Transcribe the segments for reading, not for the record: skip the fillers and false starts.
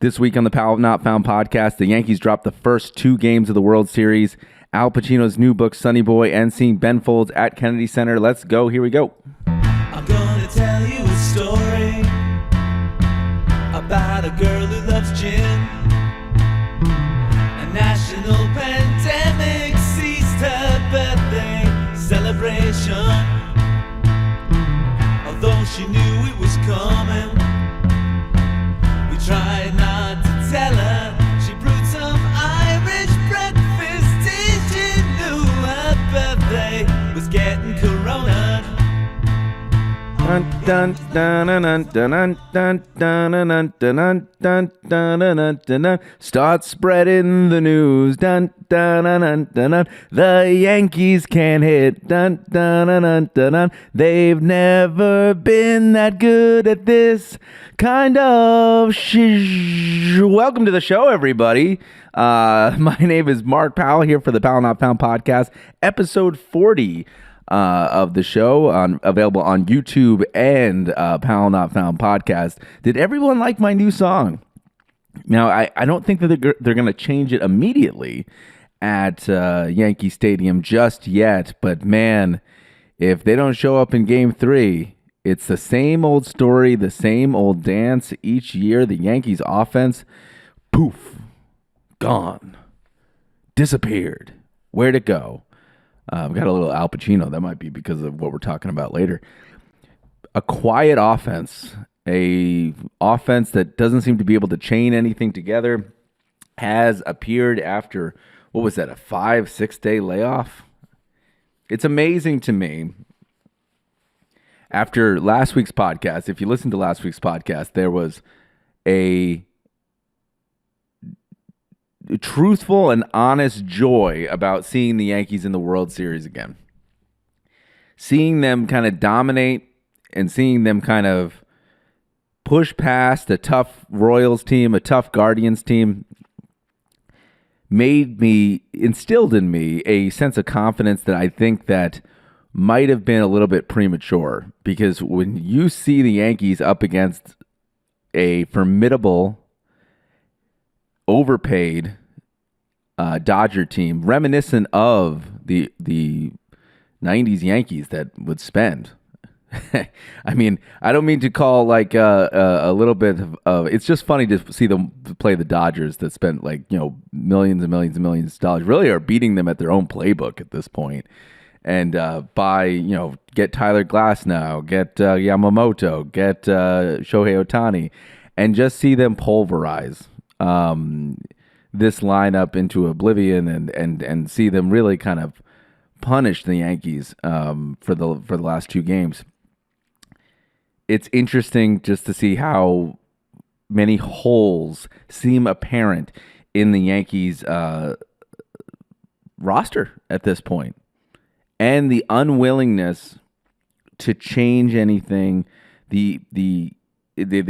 This week on the Powell Not Found podcast, the Yankees dropped the first two games of the World Series. Al Pacino's new book, Sonny Boy, and seeing Ben Folds at Kennedy Center. Let's go. Here we go. I'm gonna tell you a story about a girl who loves gin. A national pandemic seized her birthday celebration. Although she knew it was coming, we tried not to tell her. She brewed some Irish breakfast tea. She knew her birthday was getting corona. Dun, dun, dun, dun, dun, dun, dun, dun, dun, dun, dun, dun, dun. Start spreading the news. Dun, dun, dun, dun, dun, dun. The Yankees can't hit. Dun, dun, dun, dun, dun, dun. They've never been that good at this kind of shish. Welcome to the show, everybody. My name is Mark Powell here for the Powell Not Found podcast, episode 40. Of the show, available on YouTube and Powell Not Found podcast. Did everyone like my new song? Now, I don't think that they're going to change it immediately at Yankee Stadium just yet, but man, if they don't show up in Game 3, it's the same old story, the same old dance each year. The Yankees offense, poof, gone, disappeared. Where'd it go? I've got a little Al Pacino. That might be because of what we're talking about later. A quiet offense, a offense that doesn't seem to be able to chain anything together, has appeared after, what was that, a 5-6 day layoff? It's amazing to me. After last week's podcast, if you listen to last week's podcast, there was a truthful and honest joy about seeing the Yankees in the World Series again. Seeing them kind of dominate and seeing them kind of push past a tough Royals team, a tough Guardians team, instilled in me a sense of confidence that I think that might have been a little bit premature. Because when you see the Yankees up against a formidable, overpaid Dodger team, reminiscent of the 90s Yankees that would spend. I mean, I don't mean to call like a little bit of it's just funny to see them play the Dodgers that spent millions and millions and millions of dollars, really are beating them at their own playbook at this point. And get Tyler Glass now, get Yamamoto, get Shohei Ohtani, and just see them pulverize this lineup into oblivion and see them really kind of punish the Yankees for the last two games. It's interesting just to see how many holes seem apparent in the Yankees roster at this point, and the unwillingness to change anything. They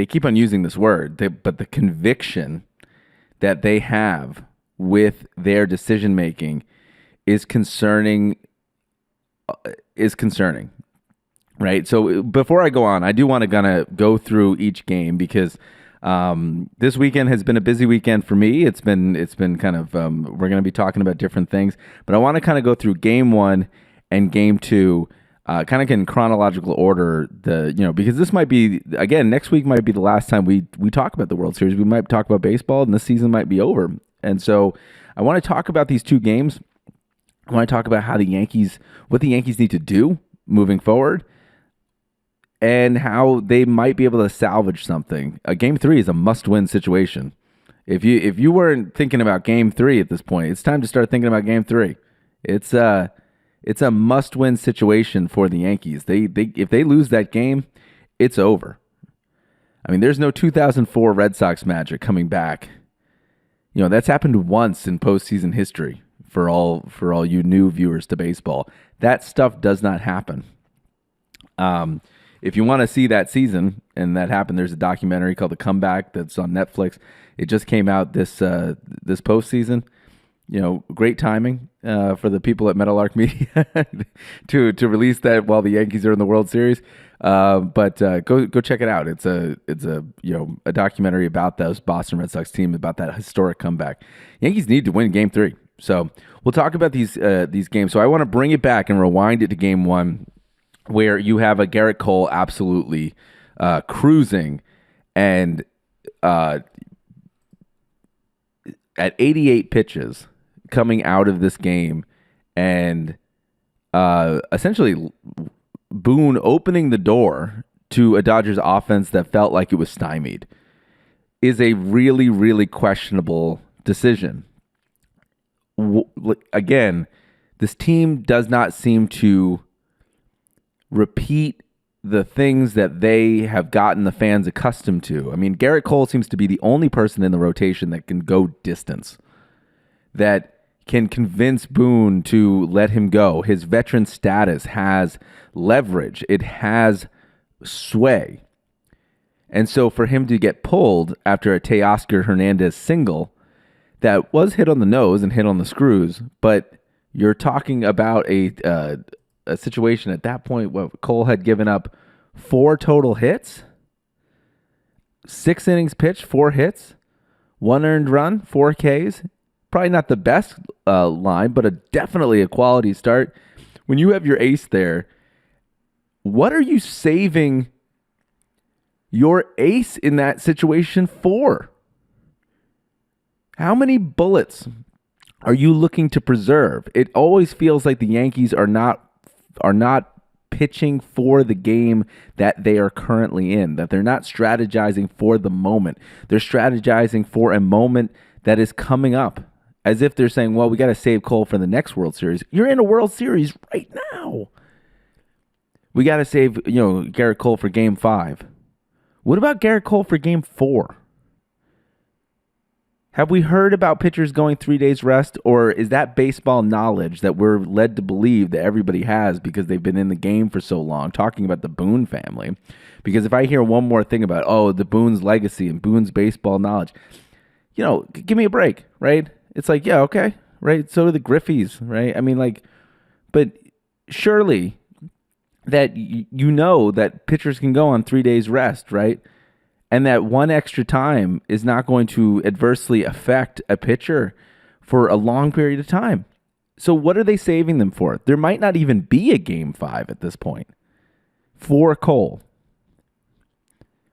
keep on using this word, but the conviction that they have with their decision making is concerning. Right? So before I go on, I do want to kind of go through each game because this weekend has been a busy weekend for me. It's been kind of we're going to be talking about different things, but I want to kind of go through game 1 and game 2. Kind of in chronological order, because this might be, again, next week might be the last time we talk about the World Series. We might talk about baseball, and this season might be over. And so I want to talk about these two games. I want to talk about what the Yankees need to do moving forward, and how they might be able to salvage something. Game 3 is a must-win situation. If you weren't thinking about Game 3 at this point, it's time to start thinking about Game 3. It's a must-win situation for the Yankees. If they lose that game, it's over. I mean, there's no 2004 Red Sox magic coming back. That's happened once in postseason history for all you new viewers to baseball. That stuff does not happen. If you want to see that season and that happened, there's a documentary called The Comeback that's on Netflix. It just came out this postseason. Great timing. for the people at Meadowlark Media to release that while the Yankees are in the World Series. But go check it out. It's a a documentary about those Boston Red Sox team, about that historic comeback. Yankees need to win Game 3. So we'll talk about these games. So I want to bring it back and rewind it to Game 1, where you have a Garrett Cole absolutely cruising, and at 88 pitches coming out of this game, and essentially Boone opening the door to a Dodgers offense that felt like it was stymied, is a really, really questionable decision. Again, this team does not seem to repeat the things that they have gotten the fans accustomed to. I mean, Garrett Cole seems to be the only person in the rotation that can go distance, that can convince Boone to let him go. His veteran status has leverage. It has sway. And so for him to get pulled after a Teoscar Hernandez single that was hit on the nose and hit on the screws, but you're talking about a situation at that point where Cole had given up 4 total hits, 6 innings pitched, 4 hits, 1 earned run, 4 Ks. Probably not the best line, but definitely a quality start. When you have your ace there, what are you saving your ace in that situation for? How many bullets are you looking to preserve? It always feels like the Yankees are not pitching for the game that they are currently in, that they're not strategizing for the moment. They're strategizing for a moment that is coming up, as if they're saying, well, we got to save Cole for the next World Series. You're in a World Series right now. We got to save, Garrett Cole for Game 5. What about Garrett Cole for Game 4? Have we heard about pitchers going 3 days rest, or is that baseball knowledge that we're led to believe that everybody has because they've been in the game for so long, talking about the Boone family? Because if I hear one more thing about, the Boone's legacy and Boone's baseball knowledge, give me a break, right? It's like, yeah, okay, right? So do the Griffeys, right? I mean, but surely that that pitchers can go on 3 days rest, right? And that one extra time is not going to adversely affect a pitcher for a long period of time. So what are they saving them for? There might not even be a Game 5 at this point for Cole.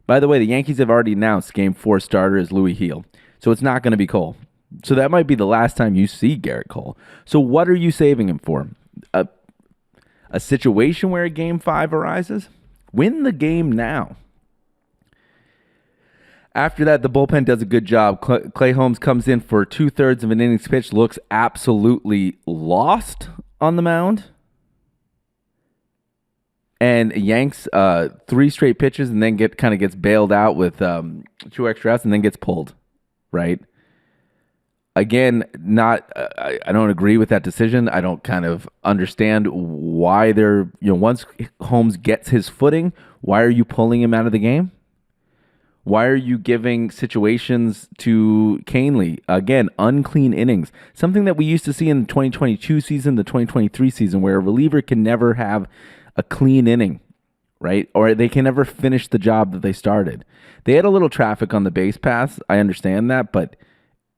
By the way, the Yankees have already announced Game 4 starter is Louis Heel. So it's not going to be Cole. So that might be the last time you see Garrett Cole. So what are you saving him for? A situation where a Game 5 arises? Win the game now. After that, the bullpen does a good job. Clay Holmes comes in for 2/3 of an innings pitch, looks absolutely lost on the mound, and yanks 3 straight pitches, and then gets bailed out with 2 extra outs, and then gets pulled. Right? Again, I don't agree with that decision. I don't kind of understand why they're once Holmes gets his footing, why are you pulling him out of the game? Why are you giving situations to Canely? Again, unclean innings. Something that we used to see in the 2022 season, the 2023 season, where a reliever can never have a clean inning, right? Or they can never finish the job that they started. They had a little traffic on the base paths. I understand that, but,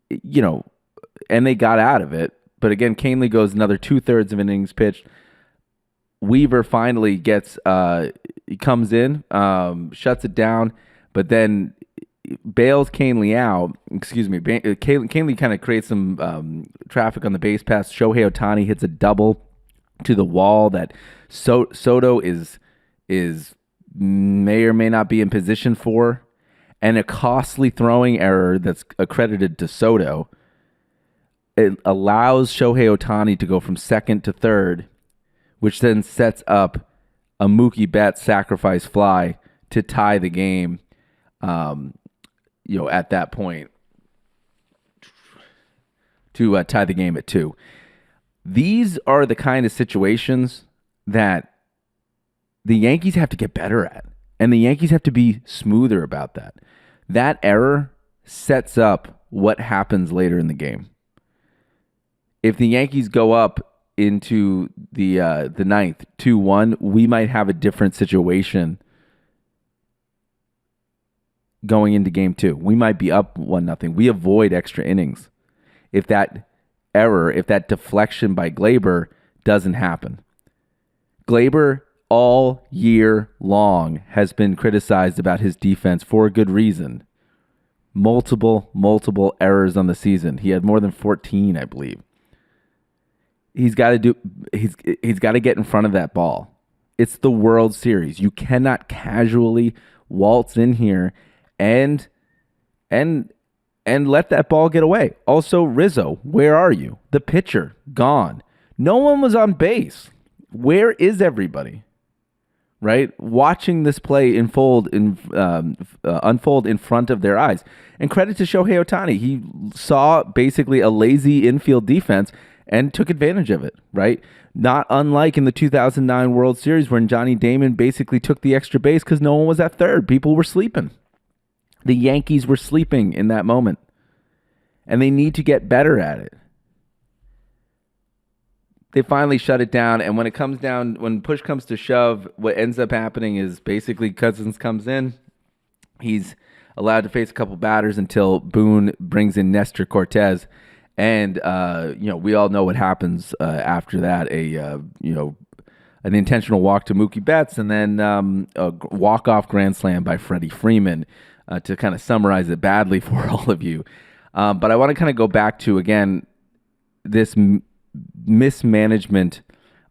and they got out of it. But again, Canely goes another 2/3 of innings pitched. Weaver finally he comes in, shuts it down, but then bails Canely out. Canely kind of creates some traffic on the base pass. Shohei Ohtani hits a double to the wall that Soto is may or may not be in position for, and a costly throwing error that's accredited to Soto. It allows Shohei Ohtani to go from second to third, which then sets up a Mookie Betts sacrifice fly to tie the game. At that point, to tie the game at 2. These are the kind of situations that the Yankees have to get better at, and the Yankees have to be smoother about that. That error sets up what happens later in the game. if the Yankees go up into the ninth 2-1, we might have a different situation going into game 2. We might be up 1-0. We avoid extra innings if that error, if that deflection by Glaber doesn't happen. Glaber all year long has been criticized about his defense for a good reason. Multiple errors on the season. He had more than 14, I believe. He's got to get in front of that ball. It's the World Series. You cannot casually waltz in here and let that ball get away. Also, Rizzo, where are you? The pitcher, gone. No one was on base. Where is everybody? Right? Watching this play unfold in front of their eyes. And credit to Shohei Ohtani. He saw basically a lazy infield defense and took advantage of it, right? Not unlike in the 2009 World Series when Johnny Damon basically took the extra base because no one was at third. People were sleeping. The Yankees were sleeping in that moment. And they need to get better at it. They finally shut it down, and when push comes to shove, what ends up happening is basically Cousins comes in. He's allowed to face a couple batters until Boone brings in Nestor Cortez, and we all know what happens after that. An intentional walk to Mookie Betts, and then a walk-off grand slam by Freddie Freeman. To kind of summarize it badly for all of you, but I want to kind of go back to again this mismanagement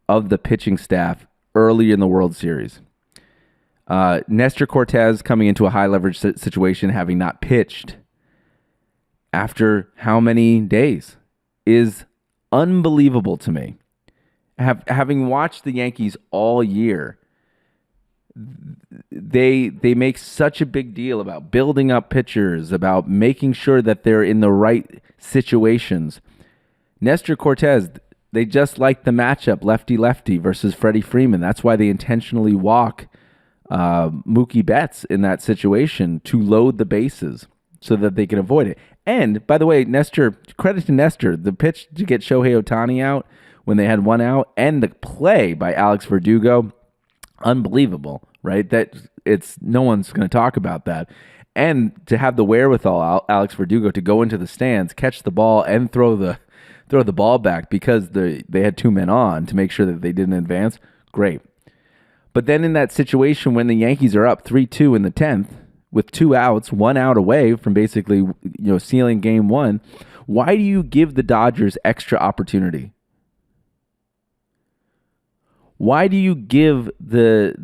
of the pitching staff early in the World Series. Nestor Cortez coming into a high leverage situation, having not pitched after how many days, is unbelievable to me. Having watched the Yankees all year, they make such a big deal about building up pitchers, about making sure that they're in the right situations. Nestor Cortez, they just like the matchup lefty-lefty versus Freddie Freeman. That's why they intentionally walk Mookie Betts in that situation to load the bases so that they can avoid it. And, by the way, credit to Nestor, the pitch to get Shohei Ohtani out when they had one out, and the play by Alex Verdugo, unbelievable, right? No one's going to talk about that. And to have the wherewithal, Alex Verdugo, to go into the stands, catch the ball, and throw the ball back because they had two men on to make sure that they didn't advance. Great. But then in that situation when the Yankees are up 3-2 in the 10th with 2 outs, 1 out away from basically sealing game 1, why do you give the Dodgers extra opportunity? Why do you give the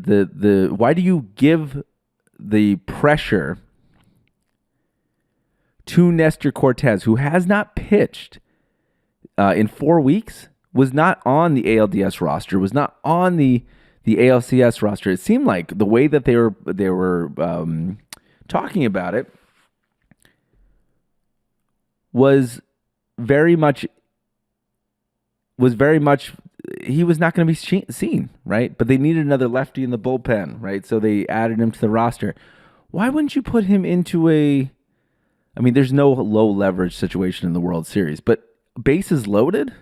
pressure to Nestor Cortez, who has not pitched in 4 weeks, was not on the ALDS roster, was not on the ALCS roster? It seemed like the way that they were talking about it was very much he was not going to be seen, right? But they needed another lefty in the bullpen, right? So they added him to the roster. Why wouldn't you put him into there's no low leverage situation in the World Series, but bases loaded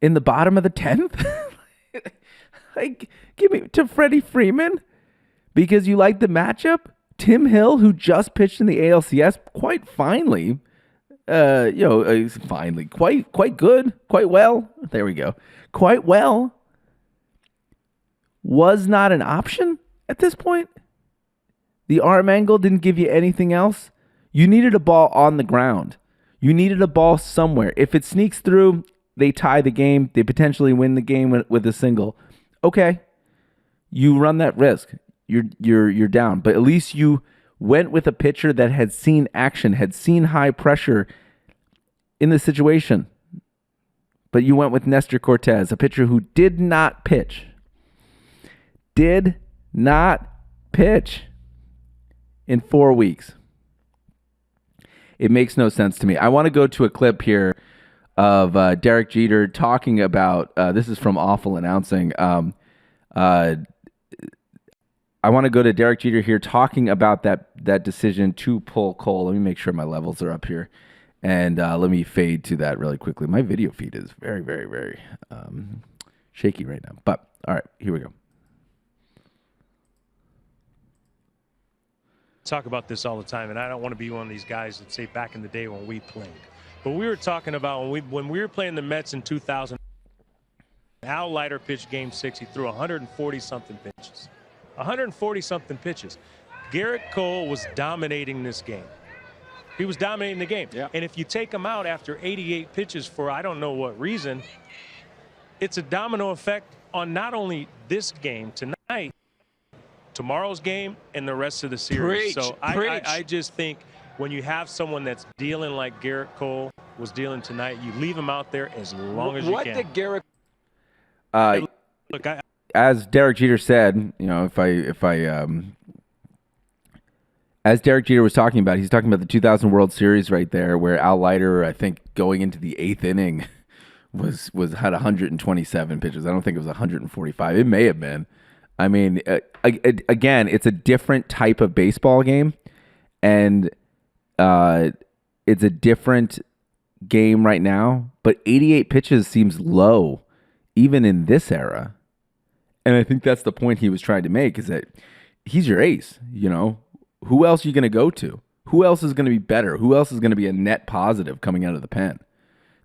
in the bottom of the 10th? Give me to Freddie Freeman because you like the matchup. Tim Hill, who just pitched in the ALCS quite finely, finally, quite good, quite well. There we go. Quite well. Was not an option at this point. The arm angle didn't give you anything else. You needed a ball on the ground. You needed a ball somewhere. If it sneaks through, they tie the game. They potentially win the game with a single. Okay, you run that risk. You're down. But at least you went with a pitcher that had seen action, had seen high pressure in the situation. But you went with Nestor Cortez, a pitcher who did not pitch. Did not pitch in 4 weeks. It makes no sense to me. I want to go to a clip here of Derek Jeter talking about, this is from Awful Announcing. I want to go to Derek Jeter here talking about that decision to pull Cole. Let me make sure my levels are up here. And let me fade to that really quickly. My video feed is very, very, very shaky right now. But all right, here we go. Talk about this all the time, and I don't want to be one of these guys that say back in the day when we played. But we were talking about when we were playing the Mets in 2000. Al Leiter pitched Game 6. He threw 140-something pitches. 140-something pitches. Garrett Cole was dominating this game. He was dominating the game. Yeah. And if you take him out after 88 pitches for I don't know what reason, it's a domino effect on not only this game tonight, tomorrow's game, and the rest of the series. Preach, So preach. I just think when you have someone that's dealing like Garrett Cole was dealing tonight, you leave him out there as long as you What can. did Garrett? Look, As Derek Jeter said, as Derek Jeter was talking about, he's talking about the 2000 World Series right there, where Al Leiter, I think, going into the 8th inning, had 127 pitches. I don't think it was 145. It may have been. I mean, again, it's a different type of baseball game, and it's a different game right now. But 88 pitches seems low, even in this era. And I think that's the point he was trying to make, is that he's your ace, Who else are you going to go to? Who else is going to be better? Who else is going to be a net positive coming out of the pen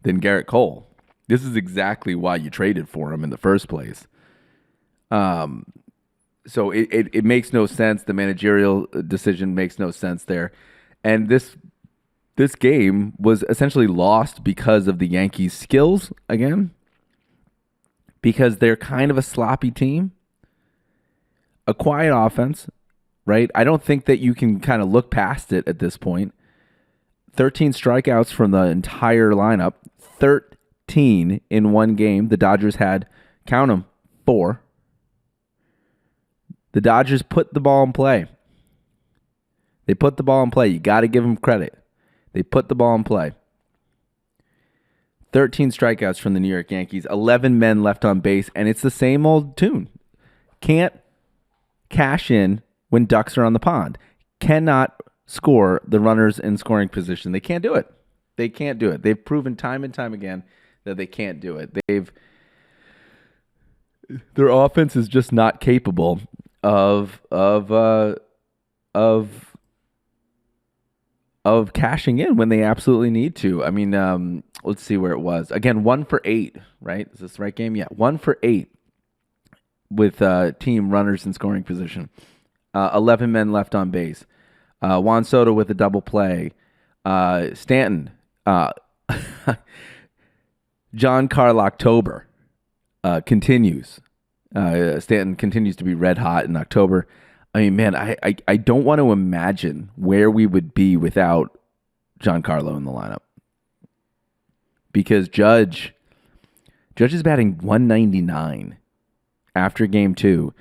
than Garrett Cole? This is exactly why you traded for him in the first place. So it makes no sense. The managerial decision makes no sense there. And this game was essentially lost because of the Yankees' skills again, because they're kind of a sloppy team, a quiet offense, right? I don't think that you can kind of look past it at this point. 13 strikeouts from the entire lineup, 13 in one game. The Dodgers had, count them, 4. The Dodgers put the ball in play. They put the ball in play. You got to give them credit. They put the ball in play. 13 strikeouts from the New York Yankees, 11 men left on base, and it's the same old tune. Can't cash in when ducks are on the pond. Cannot score the runners in scoring position. They can't do it. They can't do it. They've proven time and time again that they can't do it. Their offense is just not capable of cashing in when they absolutely need to. I mean, let's see where it was. Again, 1 for 8, right? Is this the right game? Yeah, 1 for 8 with team runners in scoring position. 11 men left on base. Juan Soto with a double play. Stanton. John Carl October continues. Stanton continues to be red hot in October. I mean, man, I don't want to imagine where we would be without Giancarlo in the lineup. Because Judge is batting 199 after game 2,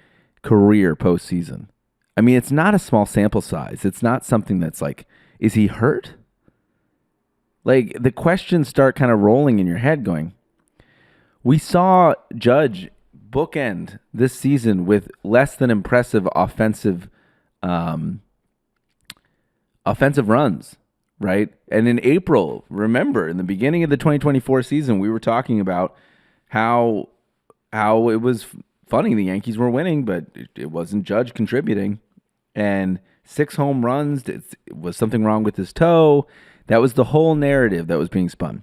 career postseason. I mean, it's not a small sample size. It's not something that's like, is he hurt? Like, the questions start kind of rolling in your head going, we saw Judge bookend this season with less than impressive offensive runs, right? And in April, remember, in the beginning of the 2024 season, we were talking about how it was funny the Yankees were winning, but it wasn't Judge contributing. And 6 home runs, it was something wrong with his toe. That was the whole narrative that was being spun.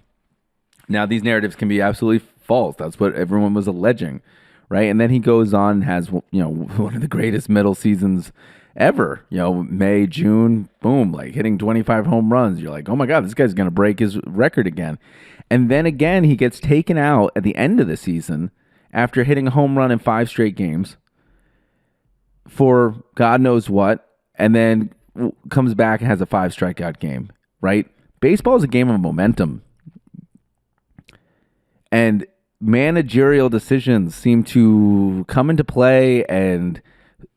Now, these narratives can be absolutely false. That's what everyone was alleging, right? And then he goes on and has, one of the greatest middle seasons ever. May, June, boom, like hitting 25 home runs. You're like, oh my God, this guy's going to break his record again. And then again, he gets taken out at the end of the season after hitting a home run in 5 straight games for God knows what, and then comes back and has a 5 strikeout game, right? Baseball is a game of momentum. And managerial decisions seem to come into play and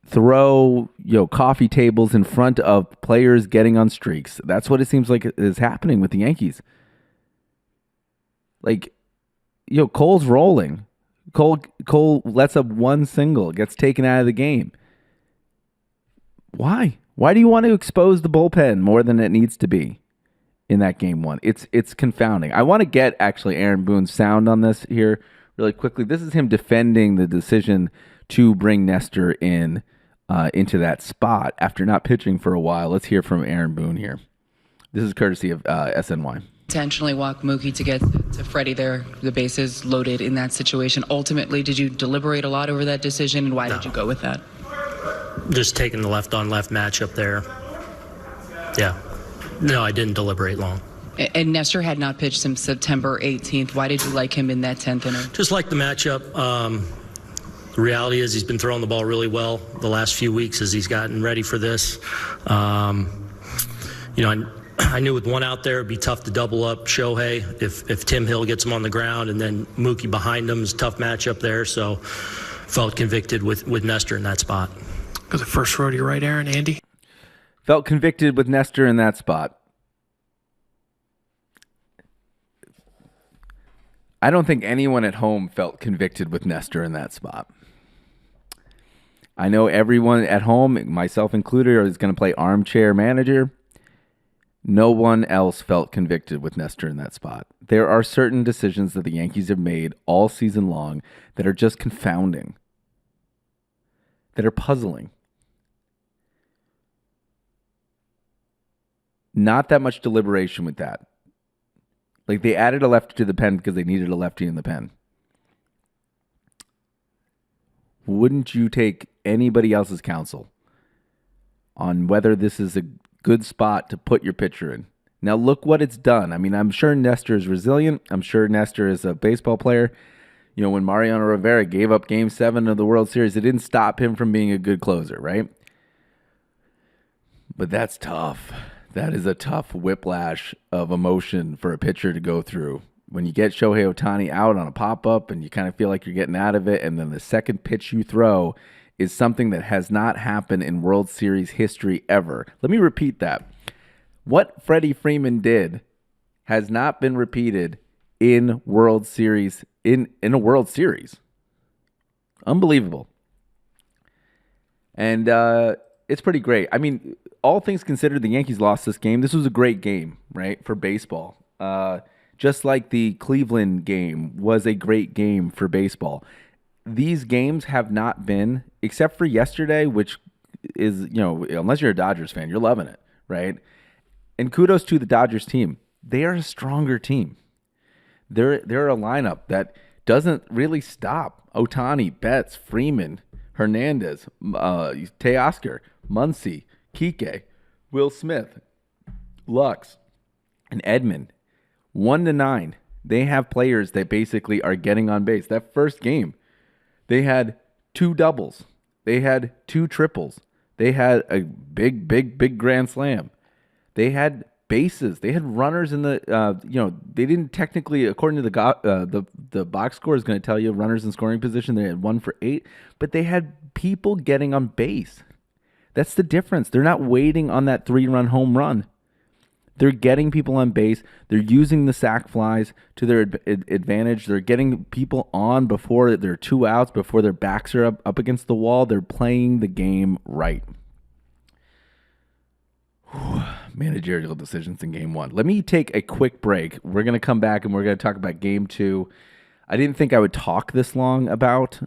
throw, coffee tables in front of players getting on streaks. That's what it seems like is happening with the Yankees. Like, Cole's rolling. Cole lets up 1 single, gets taken out of the game. Why? Why do you want to expose the bullpen more than it needs to be? in that game one. It's confounding. I want to get actually Aaron Boone's sound on this here really quickly. This is him defending the decision to bring Nestor in into that spot after not pitching for a while. Let's hear from Aaron Boone here. This is courtesy of SNY. Intentionally walk Mookie to get to Freddie there, the bases loaded in that situation. Ultimately, did you deliberate a lot over that decision, and why did you go with that? Just taking the left-on-left matchup there. Yeah. No, I didn't deliberate long. And Nestor had not pitched since September 18th. Why did you like him in that 10th inning? Just like the matchup. The reality is he's been throwing the ball really well the last few weeks as he's gotten ready for this. I knew with one out there it'd be tough to double up Shohei if Tim Hill gets him on the ground, and then Mookie behind him is a tough matchup there. So felt convicted with Nestor in that spot. Got the first row to your right, Aaron. Andy? Felt convicted with Nestor in that spot. I don't think anyone at home felt convicted with Nestor in that spot. I know everyone at home, myself included, is going to play armchair manager. No one else felt convicted with Nestor in that spot. There are certain decisions that the Yankees have made all season long that are just confounding, that are puzzling. Not that much deliberation with that. Like, they added a lefty to the pen because they needed a lefty in the pen. Wouldn't you take anybody else's counsel on whether this is a good spot to put your pitcher in? Now, look what it's done. I mean, I'm sure Nestor is resilient. I'm sure Nestor is a baseball player. You know, when Mariano Rivera gave up Game 7 of the World Series, it didn't stop him from being a good closer, right? But that's tough. That is a tough whiplash of emotion for a pitcher to go through. When you get Shohei Ohtani out on a pop-up and you kind of feel like you're getting out of it, and then the second pitch you throw is something that has not happened in World Series history ever. Let me repeat that. What Freddie Freeman did has not been repeated in World Series, in a World Series. Unbelievable. And it's pretty great. I mean, all things considered, the Yankees lost this game. This was a great game, right, for baseball. Just like the Cleveland game was a great game for baseball. These games have not been, except for yesterday, which is, you know, unless you're a Dodgers fan, you're loving it, right? And kudos to the Dodgers team. They are a stronger team. They're a lineup that doesn't really stop. Ohtani, Betts, Freeman, Hernandez, Teoscar, Muncy, Kike, Will Smith, Lux, and Edman. 1-9. They have players that basically are getting on base. That first game, they had 2 doubles. They had 2 triples. They had a big grand slam. They had bases. They had runners in the, they didn't technically, according to the box score is going to tell you runners in scoring position. They had 1 for 8, but they had people getting on base. That's the difference. They're not waiting on that 3-run home run. They're getting people on base. They're using the sac flies to their advantage. They're getting people on before they're 2 outs, before their backs are up against the wall. They're playing the game right. Managerial decisions in Game 1. Let me take a quick break. We're going to come back and we're going to talk about Game 2. I didn't think I would talk this long about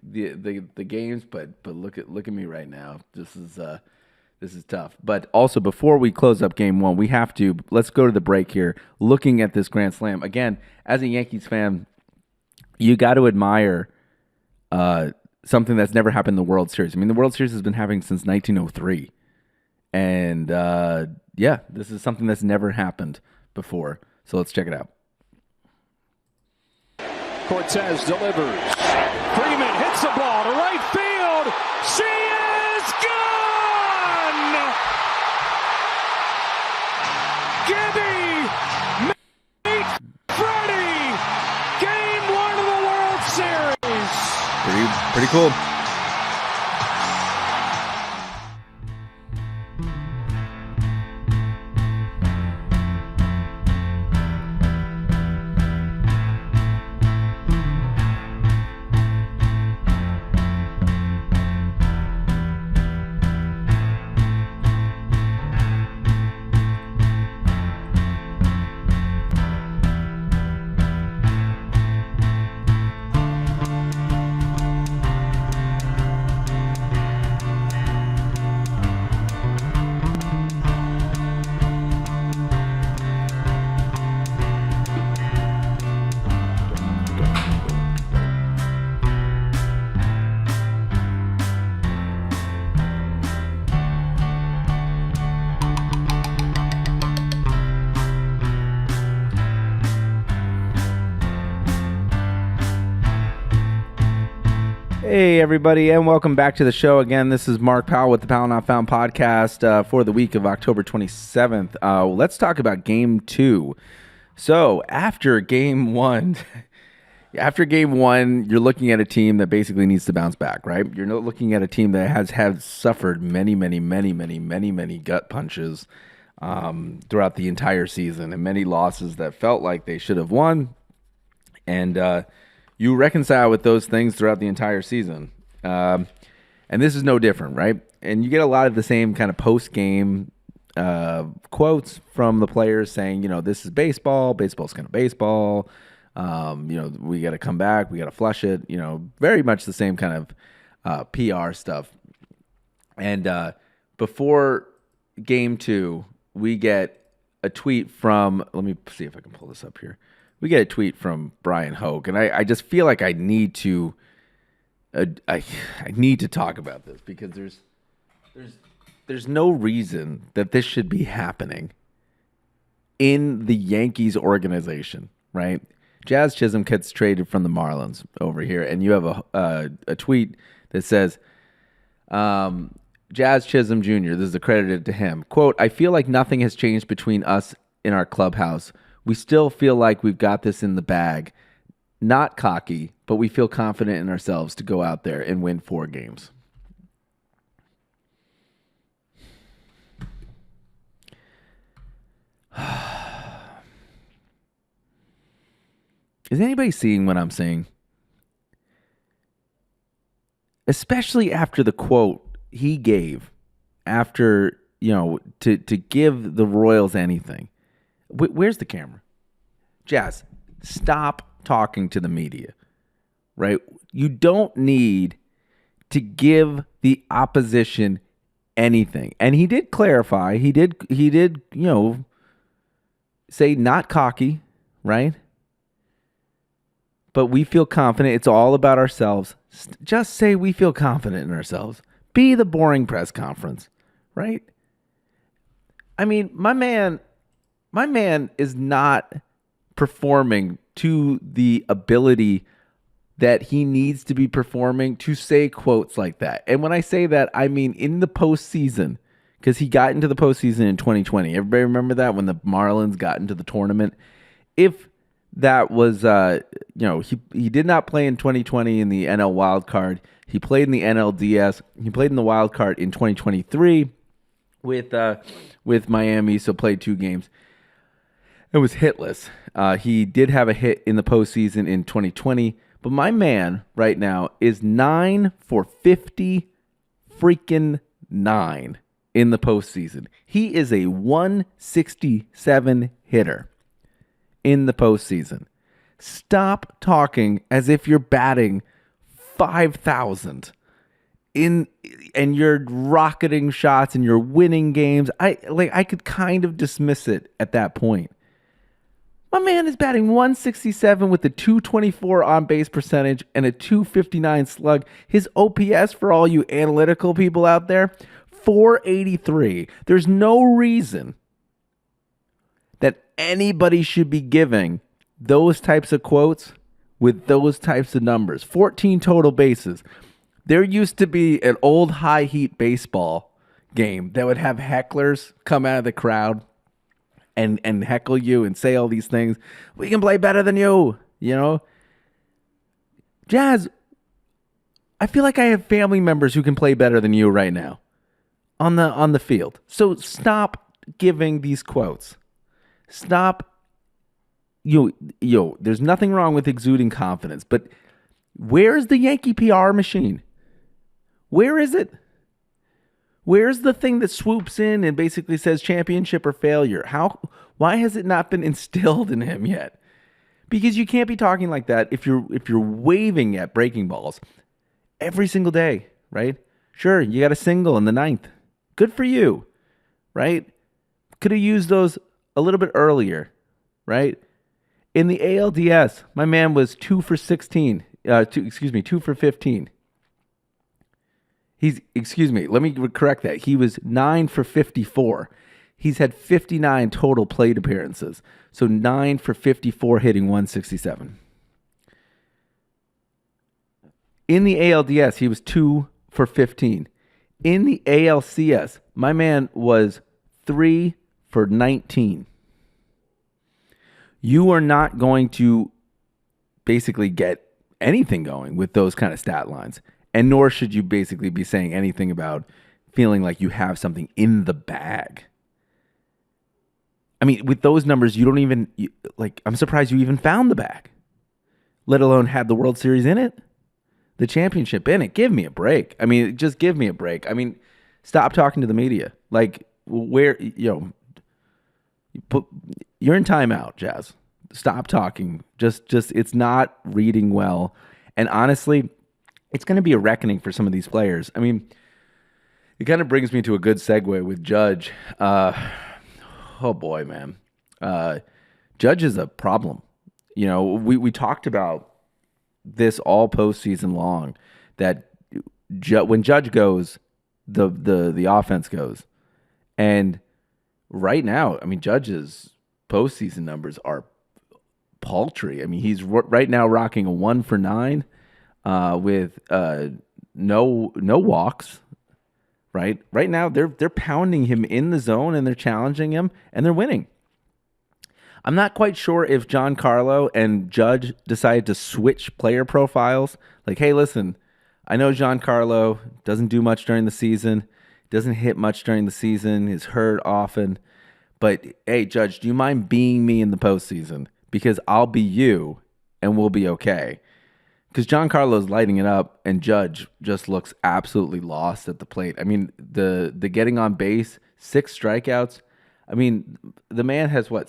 the games, but look at me right now. This is tough. But also, before we close up Game 1, let's go to the break here. Looking at this Grand Slam again, as a Yankees fan, you got to admire something that's never happened in the World Series. I mean, the World Series has been happening since 1903. And, this is something that's never happened before. So let's check it out. Cortez delivers. Freeman hits the ball to right field. She is gone! Gibby meets Freddie. Game 1 of the World Series. Pretty cool. Hey, everybody, and welcome back to the show again. This is Mark Powell with the Powell Not Found podcast for the week of October 27th. Let's talk about Game 2. So, after Game 1, you're looking at a team that basically needs to bounce back, right? You're not looking at a team that has suffered many gut punches throughout the entire season, and many losses that felt like they should have won. And you reconcile with those things throughout the entire season. And this is no different, right? And you get a lot of the same kind of post-game quotes from the players saying, this is baseball. Baseball's kind of baseball. We got to come back. We got to flush it. Very much the same kind of PR stuff. And before Game 2, we get a tweet from, let me see if I can pull this up here. We get a tweet from Brian Hoke, and I just feel like I need to I need to talk about this because there's no reason that this should be happening in the Yankees organization, right? Jazz Chisholm gets traded from the Marlins over here, and you have a tweet that says, Jazz Chisholm Jr., this is accredited to him, quote, "I feel like nothing has changed between us in our clubhouse. We still feel like we've got this in the bag. Not cocky, but we feel confident in ourselves to go out there and win 4 games." Is anybody seeing what I'm seeing? Especially after the quote he gave after, to give the Royals anything. Where's the camera? Jazz, stop talking to the media, right? You don't need to give the opposition anything. And he did clarify. He did, say not cocky, right? But we feel confident. It's all about ourselves. Just say we feel confident in ourselves. Be the boring press conference, right? I mean, my man is not performing to the ability that he needs to be performing to say quotes like that. And when I say that, I mean in the postseason, because he got into the postseason in 2020. Everybody remember that when the Marlins got into the tournament? If that was, he did not play in 2020 in the NL wild card. He played in the NLDS. He played in the wild card in 2023 with Miami, so played 2 games. It was hitless. He did have a hit in the postseason in 2020, but my man right now is 9 for 50 freaking 9 in the postseason. He is a 167 hitter in the postseason. Stop talking as if you're batting 5,000 and you're rocketing shots and you're winning games. I could kind of dismiss it at that point. My man is batting 167 with a 224 on-base percentage and a 259 slug. His OPS, for all you analytical people out there, 483. There's no reason that anybody should be giving those types of quotes with those types of numbers. 14 total bases. There used to be an old high heat baseball game that would have hecklers come out of the crowd and heckle you and say all these things. We can play better than you, Jazz, I feel like I have family members who can play better than you right now on the field. So stop giving these quotes. Stop. There's nothing wrong with exuding confidence, but where's the Yankee PR machine? Where is it? Where's the thing that swoops in and basically says championship or failure? Why has it not been instilled in him yet? Because you can't be talking like that if you're waving at breaking balls every single day, right? Sure, you got a single in the 9th. Good for you, right? Could have used those a little bit earlier, right? In the ALDS, my man was 2 for 15. Let me correct that. He was 9 for 54. He's had 59 total plate appearances. So 9 for 54 hitting 167. In the ALDS, he was 2 for 15. In the ALCS, my man was 3 for 19. You are not going to basically get anything going with those kind of stat lines. And nor should you basically be saying anything about feeling like you have something in the bag. I mean, with those numbers, you don't even, I'm surprised you even found the bag, let alone had the World Series in it, the championship in it. Give me a break. I mean, just give me a break. I mean, stop talking to the media. Like, where, you're in timeout, Jazz. Stop talking. Just it's not reading well. And honestly, it's going to be a reckoning for some of these players. I mean, it kind of brings me to a good segue with Judge. Oh boy, man. Judge is a problem. You know, we talked about this all postseason long, that when Judge goes, the offense goes. And right now, I mean, Judge's postseason numbers are paltry. I mean, he's right now rocking a 1 for 9 with no walks. Right now, they're pounding him in the zone and they're challenging him and they're winning. I'm not quite sure if Giancarlo and Judge decided to switch player profiles. Like, hey, listen, I know Giancarlo doesn't do much during the season, doesn't hit much during the season, is hurt often. But hey, Judge, do you mind being me in the postseason? Because I'll be you and we'll be okay. Because Giancarlo's lighting it up and Judge just looks absolutely lost at the plate. I mean, the getting on base, 6 strikeouts. I mean, the man has 14,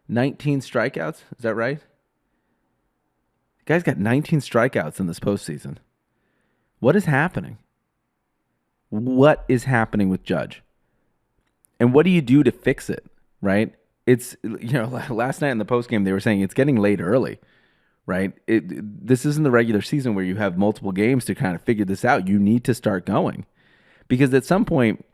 19 strikeouts. Is that right? The guy's got 19 strikeouts in this postseason. What is happening? What is happening with Judge? And what do you do to fix it, right? It's, last night in the postgame, they were saying it's getting late early, right? This isn't the regular season where you have multiple games to kind of figure this out. You need to start going. Because at some point,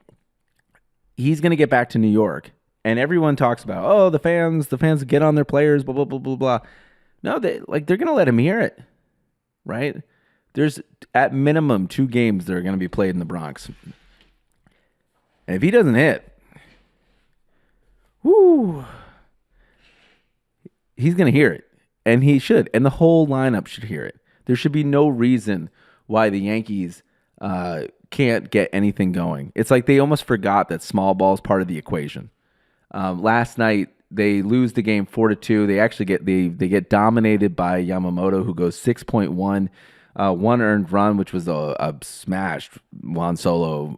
he's going to get back to New York. And everyone talks about, the fans get on their players, blah, blah, blah, blah, blah. No, they're going to let him hear it, right? There's, at minimum, 2 games that are going to be played in the Bronx. And if he doesn't hit, he's going to hear it. And he should. And the whole lineup should hear it. There should be no reason why the Yankees can't get anything going. It's like they almost forgot that small ball is part of the equation. Last night, they lose the game 4-2. They actually get dominated by Yamamoto, who goes 6.1. 1 earned run, which was a smashed Juan Soto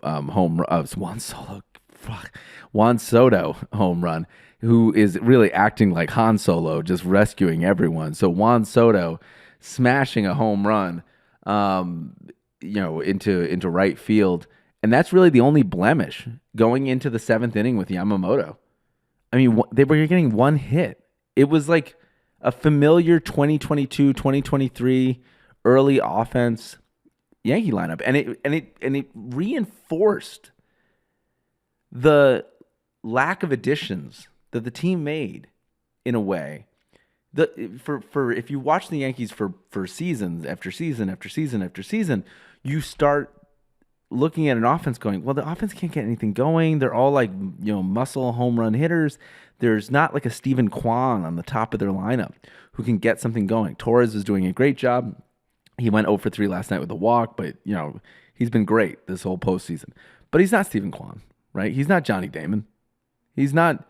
home run, who is really acting like Han Solo, just rescuing everyone. So Juan Soto smashing a home run, into right field, and that's really the only blemish going into the 7th inning with Yamamoto. I mean, they were getting 1 hit. It was like a familiar 2022, 2023 early offense Yankee lineup, and it reinforced the lack of additions that the team made in a way. For if you watch the Yankees for seasons after season after season after season, you start looking at an offense going, well, the offense can't get anything going. They're all like, muscle home run hitters. There's not like a Steven Kwan on the top of their lineup who can get something going. Torres is doing a great job. He went 0 for 3 last night with a walk, but he's been great this whole postseason. But he's not Steven Kwan, right? He's not Johnny Damon. He's not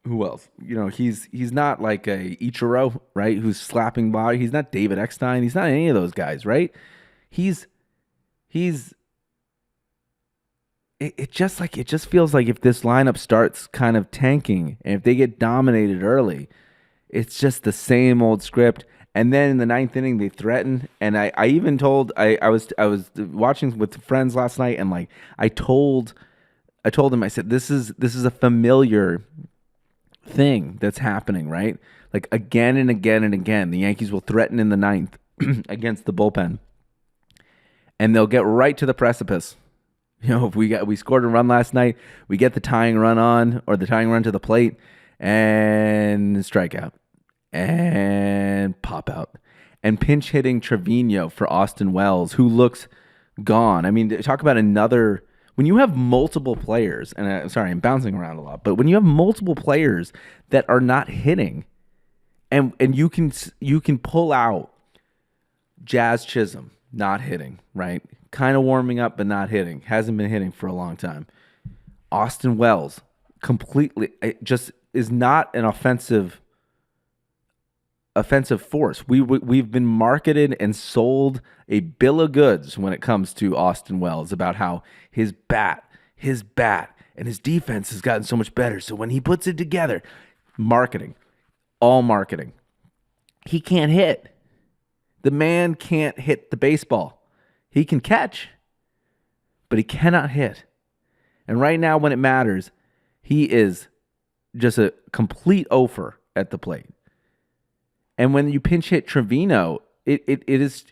who else? He's not like a Ichiro, right? Who's slapping body. He's not David Eckstein. He's not any of those guys, right? It just feels like if this lineup starts kind of tanking and if they get dominated early, it's just the same old script. And then in the 9th inning, they threaten. And I even told I was watching with friends last night, and like I told them, I said, this is a familiar thing that's happening, right? Like again and again and again, the Yankees will threaten in the 9th against the bullpen, and they'll get right to the precipice. If we scored a run last night, we get the tying run on, or the tying run to the plate, and strikeout. and pop out. And pinch hitting Trevino for Austin Wells, who looks gone. I mean, talk about another. When you have multiple players, and sorry, I'm bouncing around a lot, but when you have multiple players that are not hitting, and you can pull out Jazz Chisholm not hitting, right? Kind of warming up, but not hitting. Hasn't been hitting for a long time. Austin Wells completely just is not an offensive force. We've been marketed and sold a bill of goods when it comes to Austin Wells about how his bat, and his defense has gotten so much better. So when he puts it together, marketing, all marketing. He can't hit. The man can't hit the baseball. He can catch, but he cannot hit. And right now, when it matters, he is just a complete ofer at the plate. And when you pinch hit Trevino, it's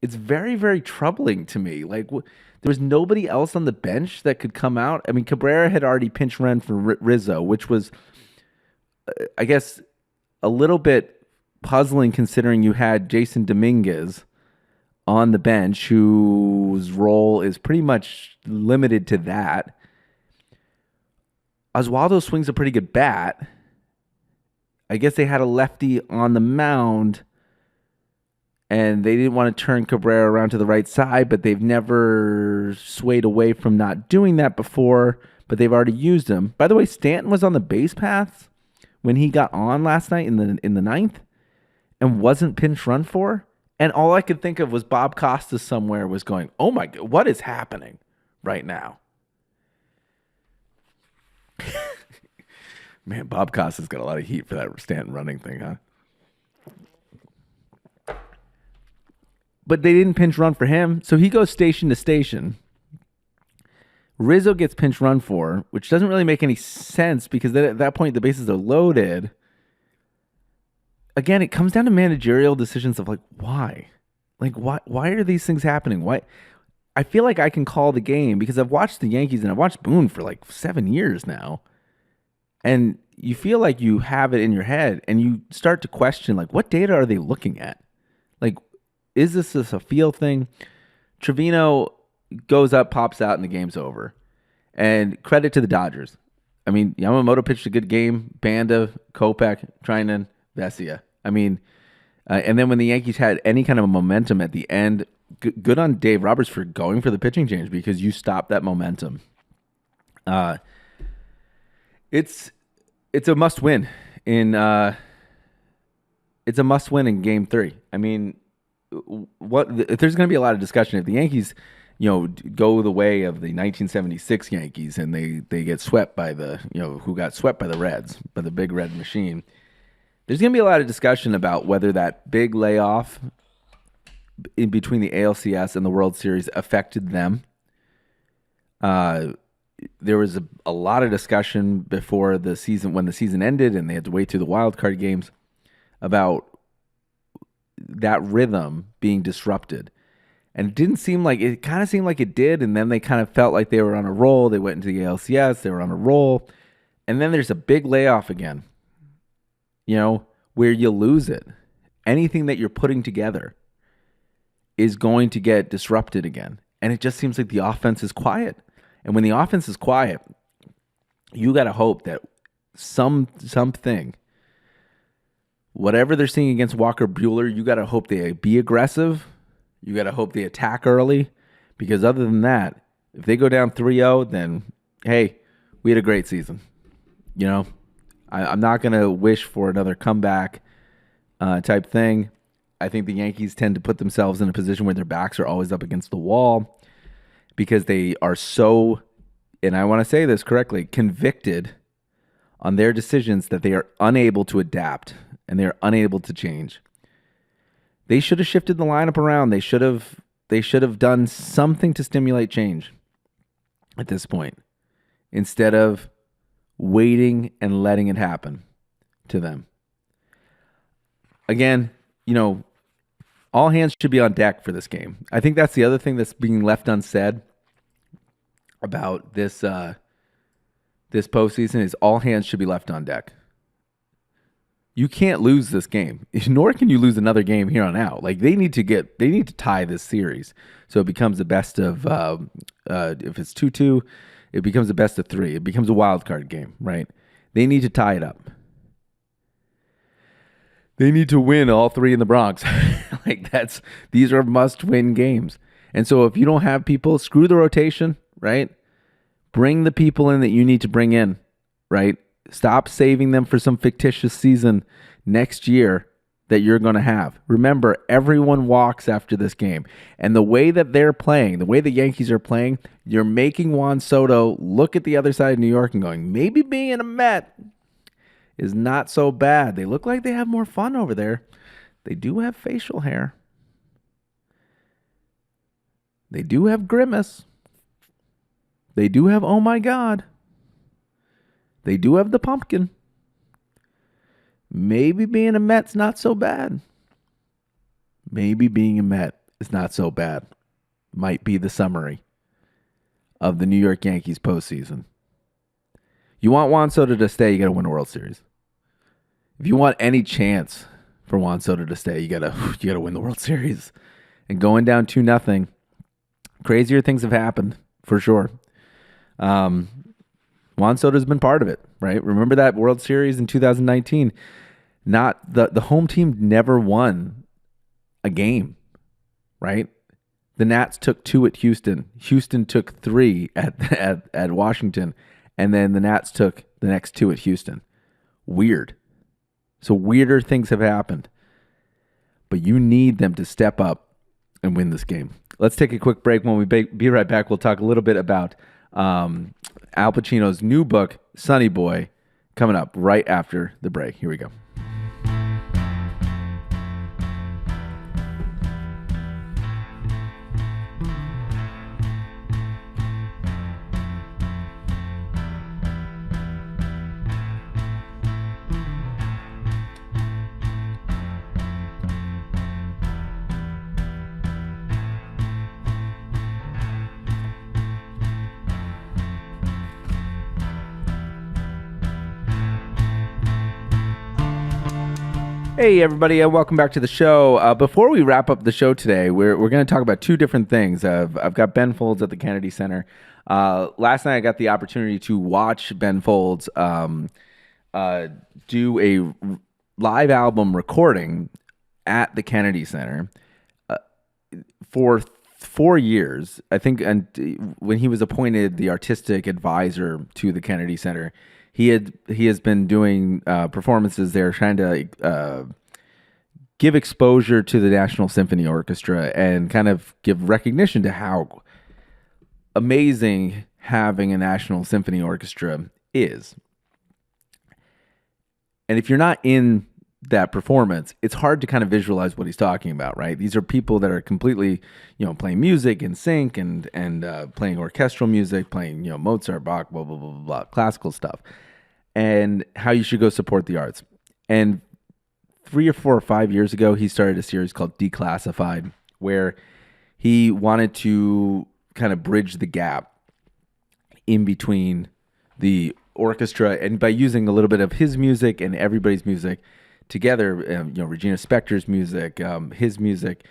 very, very troubling to me. Like, there was nobody else on the bench that could come out. I mean, Cabrera had already pinch run for Rizzo, which was, I guess, a little bit puzzling considering you had Jason Dominguez on the bench, whose role is pretty much limited to that. Oswaldo swings a pretty good bat. I guess they had a lefty on the mound, and they didn't want to turn Cabrera around to the right side, but they've never swayed away from not doing that before, but they've already used him. By the way, Stanton was on the base paths when he got on last night in the ninth and wasn't pinch run for. And all I could think of was Bob Costas somewhere was going, oh my God, what is happening right now? Man, Bob Costas got a lot of heat for that Stanton running thing, huh? But they didn't pinch run for him, so he goes station to station. Rizzo gets pinch run for, which doesn't really make any sense because at that point the bases are loaded. Again, it comes down to managerial decisions of like, why? Like, why are these things happening? Why? I feel like I can call the game because I've watched the Yankees and I've watched Boone for like 7 years now. And you feel like you have it in your head and you start to question, like, what data are they looking at? Like, is this a feel thing? Trevino goes up, pops out, and the game's over. And credit to the Dodgers. I mean, Yamamoto pitched a good game. Banda, Kopech, Trinan, Vesia. I mean, and then when the Yankees had any kind of a momentum at the end, good on Dave Roberts for going for the pitching change because you stopped that momentum. It's a must win in Game 3. I mean, there's going to be a lot of discussion if the Yankees, go the way of the 1976 Yankees and they get swept by who got swept by the Reds, by the big red machine. There's going to be a lot of discussion about whether that big layoff in between the ALCS and the World Series affected them. There was a lot of discussion before the season, when the season ended and they had to wait through the wild card games, about that rhythm being disrupted. And it kind of seemed like it did, and then they kind of felt like they were on a roll. They went into the ALCS, they were on a roll, and then there's a big layoff again, where you lose it. Anything that you're putting together is going to get disrupted again. And it just seems like the offense is quiet. And when the offense is quiet, you got to hope that something, whatever they're seeing against Walker Buehler, you got to hope they be aggressive. You got to hope they attack early. Because other than that, if they go down 3-0, then, hey, we had a great season. I'm not going to wish for another comeback type thing. I think the Yankees tend to put themselves in a position where their backs are always up against the wall because they are so, and I want to say this correctly, convicted on their decisions that they are unable to adapt and they are unable to change. They should have shifted the lineup around. They should have done something to stimulate change at this point instead of waiting and letting it happen to them. Again, all hands should be on deck for this game. I think that's the other thing that's being left unsaid about this postseason is all hands should be left on deck. You can't lose this game, nor can you lose another game here on out. Like they need to tie this series, so it becomes the best of. If it's 2-2, it becomes the best of 3. It becomes a wild card game, right? They need to tie it up. They need to win all 3 in the Bronx. These are must-win games. And so if you don't have people, screw the rotation, right? Bring the people in that you need to bring in, right? Stop saving them for some fictitious season next year that you're going to have. Remember, everyone walks after this game. And the way that they're playing, the way the Yankees are playing, you're making Juan Soto look at the other side of New York and going, maybe being a Met is not so bad. They look like they have more fun over there. They do have facial hair. They do have grimace. They do have oh my God. They do have the pumpkin. Maybe being a Met's not so bad. Maybe being a Met is not so bad. Might be the summary of the New York Yankees postseason. You want Juan Soto to stay, you got to win a World Series. If you want any chance for Juan Soto to stay, you got to win the World Series. And going down 2-0, crazier things have happened for sure. Juan Soto's been part of it, right? Remember that World Series in 2019? Not the home team never won a game, right? The Nats took 2 at Houston. Houston took 3 at Washington, and then the Nats took the next 2 at Houston. Weird. So weirder things have happened. But you need them to step up and win this game. Let's take a quick break. When we be right back, we'll talk a little bit about Al Pacino's new book, Sonny Boy, coming up right after the break. Here we go. Hey, everybody, and welcome back to the show. Before we wrap up the show today, we're going to talk about 2 different things. I've got Ben Folds at the Kennedy Center. Last night, I got the opportunity to watch Ben Folds do a live album recording at the Kennedy Center for 4 years. I think, and when he was appointed the artistic advisor to the Kennedy Center, he has been doing performances there, trying to give exposure to the National Symphony Orchestra and kind of give recognition to how amazing having a National Symphony Orchestra is. And if you're not in that performance, it's hard to kind of visualize what he's talking about, right? These are people that are completely, playing music in sync and playing orchestral music, playing, Mozart, Bach, blah, blah, blah, blah, blah, classical stuff, and how you should go support the arts. And 3 or 4 or 5 years ago, he started a series called Declassified, where he wanted to kind of bridge the gap in between the orchestra, and by using a little bit of his music and everybody's music together, Regina Spektor's music, his music,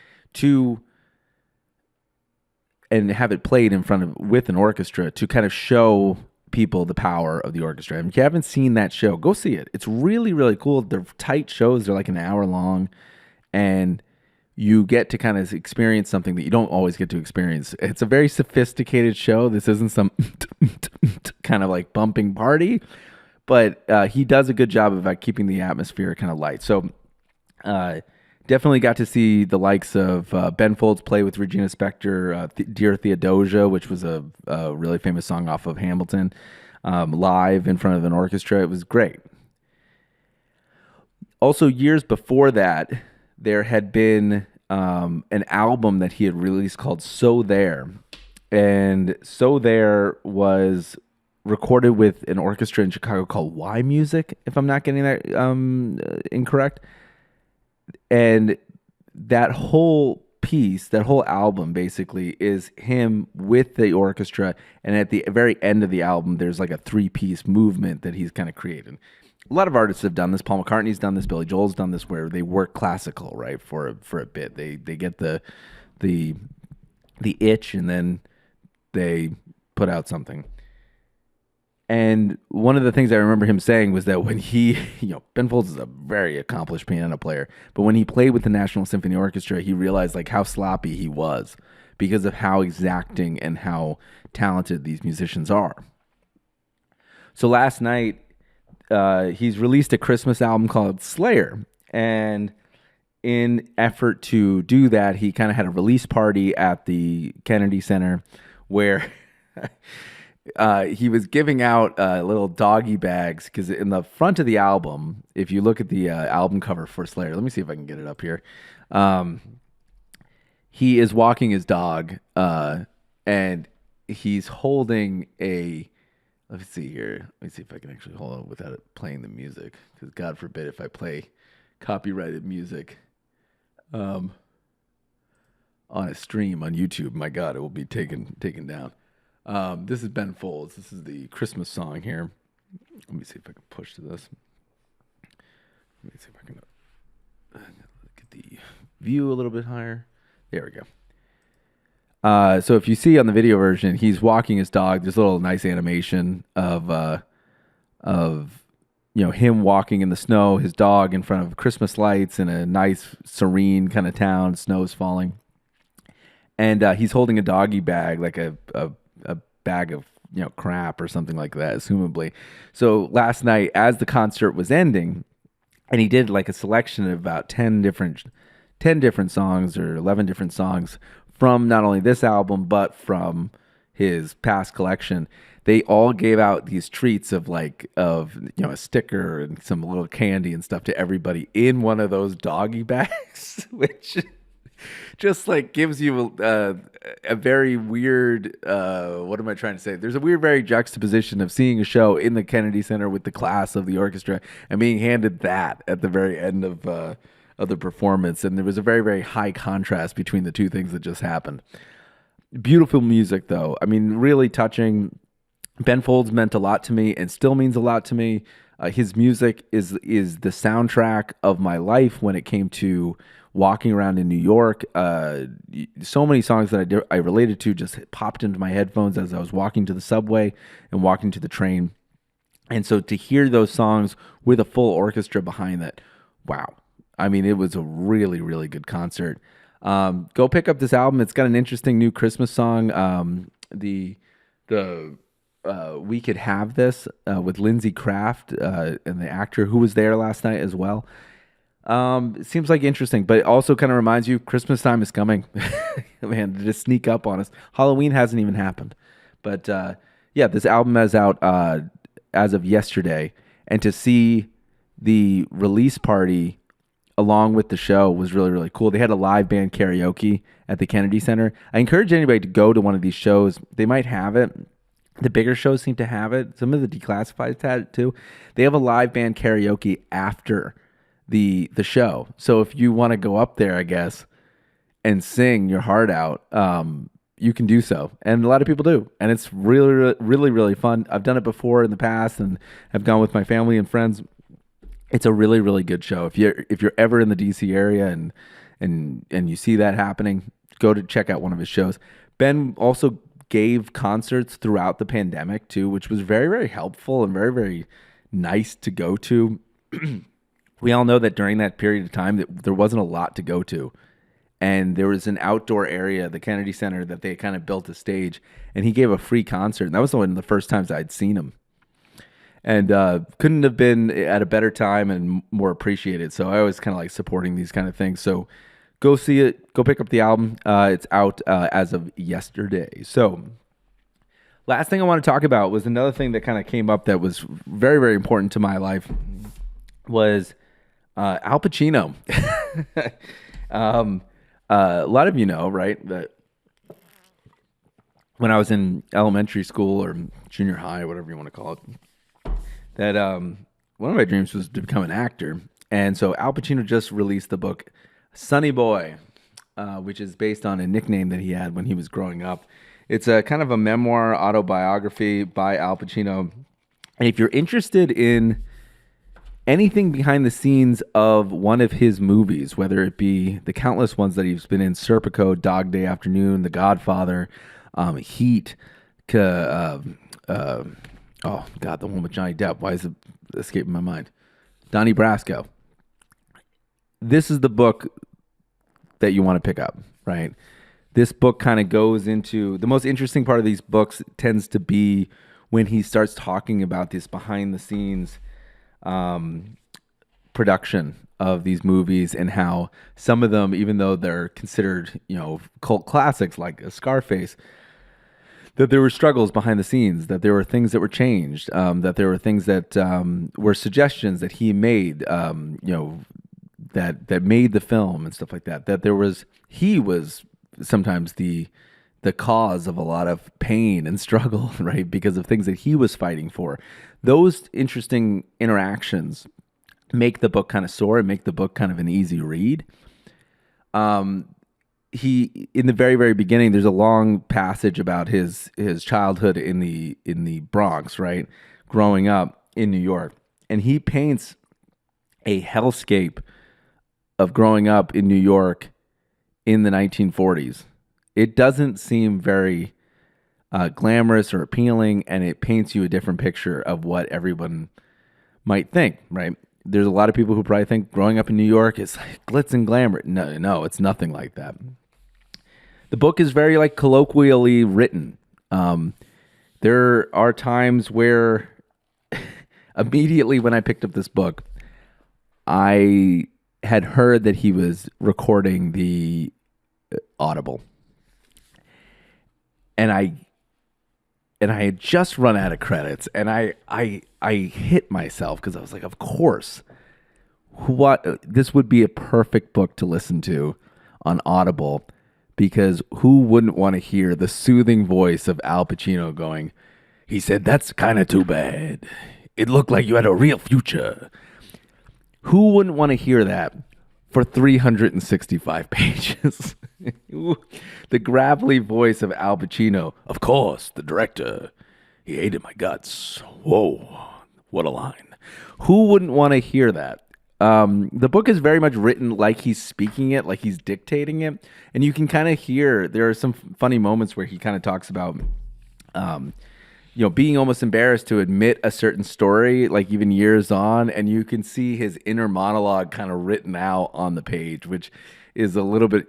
and have it played with an orchestra to kind of show people the power of the orchestra. And if you haven't seen that show, go see it. It's really, really cool. They're tight shows. They're like an hour long, and you get to kind of experience something that you don't always get to experience. It's a very sophisticated show. This isn't some kind of like bumping party, but he does a good job of keeping the atmosphere kind of light. So definitely got to see the likes of Ben Folds play with Regina Spektor, Dear Theodosia, which was a really famous song off of Hamilton, live in front of an orchestra. It was great. Also, years before that, there had been an album that he had released called So There. And So There was recorded with an orchestra in Chicago called Y Music, if I'm not getting that incorrect. And that whole piece, that whole album basically is him with the orchestra. And at the very end of the album, there's like a 3-piece movement that he's kind of created. a lot of artists have done this. Paul McCartney's done this. Billy Joel's done this, where they work classical, right, for a bit. They get the itch, and then they put out something. And one of the things I remember him saying was that when he, Ben Folds is a very accomplished piano player, but when he played with the National Symphony Orchestra, he realized like how sloppy he was because of how exacting and how talented these musicians are. So last night, he's released a Christmas album called Sleigher, and in effort to do that, he kind of had a release party at the Kennedy Center where he was giving out little doggy bags, because in the front of the album, if you look at the album cover for Sleigher, let me see if I can get it up here. He is walking his dog, and he's holding a... Let me see here. Let me see if I can actually hold on without it playing the music, because God forbid if I play copyrighted music on a stream on YouTube, my God, it will be taken down. This is Ben Folds. This is the Christmas song here. Let me see if I can push to this. Let me see if I can get the view a little bit higher. There we go. So if you see on the video version, he's walking his dog. There's a little nice animation of him walking in the snow, his dog in front of Christmas lights in a nice serene kind of town. Snow's falling, and he's holding a doggy bag, like a bag of crap or something like that, assumably. So last night, as the concert was ending, and he did like a selection of about 10 different songs or 11 different songs from not only this album, but from his past collection. They all gave out these treats of a sticker and some little candy and stuff to everybody in one of those doggy bags, which just like gives you a very weird, what am I trying to say? There's a weird, very juxtaposition of seeing a show in the Kennedy Center with the class of the orchestra and being handed that at the very end of the performance. And there was a very, very high contrast between the two things that just happened. Beautiful music, though. I mean, really touching. Ben Folds meant a lot to me and still means a lot to me. His music is the soundtrack of my life when it came to walking around in New York. So many songs that I related to just popped into my headphones as I was walking to the subway and walking to the train. And so to hear those songs with a full orchestra behind that, wow. I mean, it was a really, really good concert. Go pick up this album. It's got an interesting new Christmas song. The We Could Have This with Lindsay Kraft and the actor who was there last night as well. It seems like interesting, but it also kind of reminds you Christmas time is coming. Man, to just sneak up on us. Halloween hasn't even happened. But yeah, this album is out as of yesterday. And to see the release party along with the show was really, really cool. They had a live band karaoke at the Kennedy Center. I encourage anybody to go to one of these shows. They might have it. The bigger shows seem to have it. Some of the declassifieds had it too. They have a live band karaoke after the show. So if you want to go up there, I guess, and sing your heart out, you can do so. And a lot of people do. And it's really, really, really fun. I've done it before in the past and have gone with my family and friends. It's a really, really good show. If you're ever in the DC area and you see that happening, go to check out one of his shows. Ben also gave concerts throughout the pandemic too, which was very, very helpful and very, very nice to go to. We all know that during that period of time that there wasn't a lot to go to. And there was an outdoor area, the Kennedy Center, that they kind of built a stage. And he gave a free concert. And that was one of the first times I'd seen him. And couldn't have been at a better time and more appreciated. So I always kind of like supporting these kind of things. So go see it. Go pick up the album. It's out as of yesterday. So last thing I want to talk about was another thing that kind of came up that was very, very important to my life was Al Pacino. A lot of you know, right, that when I was in elementary school or junior high, whatever you want to call it, that one of my dreams was to become an actor. And so Al Pacino just released the book Sonny Boy, which is based on a nickname that he had when he was growing up. It's a kind of a memoir autobiography by Al Pacino. And if you're interested in anything behind the scenes of one of his movies, whether it be the countless ones that he's been in, Serpico, Dog Day Afternoon, The Godfather, Heat, oh God, the one with Johnny Depp. Why is it escaping my mind? Donnie Brasco. This is the book that you want to pick up, right? This book kind of goes into the most interesting part of these books tends to be when he starts talking about this behind the scenes production of these movies and how some of them, even though they're considered, cult classics like Scarface, that there were struggles behind the scenes, that there were things that were changed, that there were things that were suggestions that he made, that made the film and stuff like that. That he was sometimes the cause of a lot of pain and struggle, right? Because of things that he was fighting for. Those interesting interactions make the book kind of soar and make the book kind of an easy read. He, in the very, very beginning, there's a long passage about his childhood in the Bronx, right? Growing up in New York. And he paints a hellscape of growing up in New York in the 1940s. It doesn't seem very glamorous or appealing, and it paints you a different picture of what everyone might think, right? There's a lot of people who probably think growing up in New York is like glitz and glamour. No, it's nothing like that. The book is very like colloquially written. There are times where immediately when I picked up this book, I had heard that he was recording the Audible. And I had just run out of credits, and I hit myself because I was like, of course, this would be a perfect book to listen to on Audible, because who wouldn't want to hear the soothing voice of Al Pacino going, he said, "That's kind of too bad. It looked like you had a real future." Who wouldn't want to hear that for 365 pages? The gravelly voice of Al Pacino. Of course, the director, he hated my guts. Whoa, what a line. Who wouldn't want to hear that? The book is very much written like he's speaking it, like he's dictating it. And you can kind of hear, there are some funny moments where he kind of talks about, being almost embarrassed to admit a certain story, like even years on, and you can see his inner monologue kind of written out on the page, which is a little bit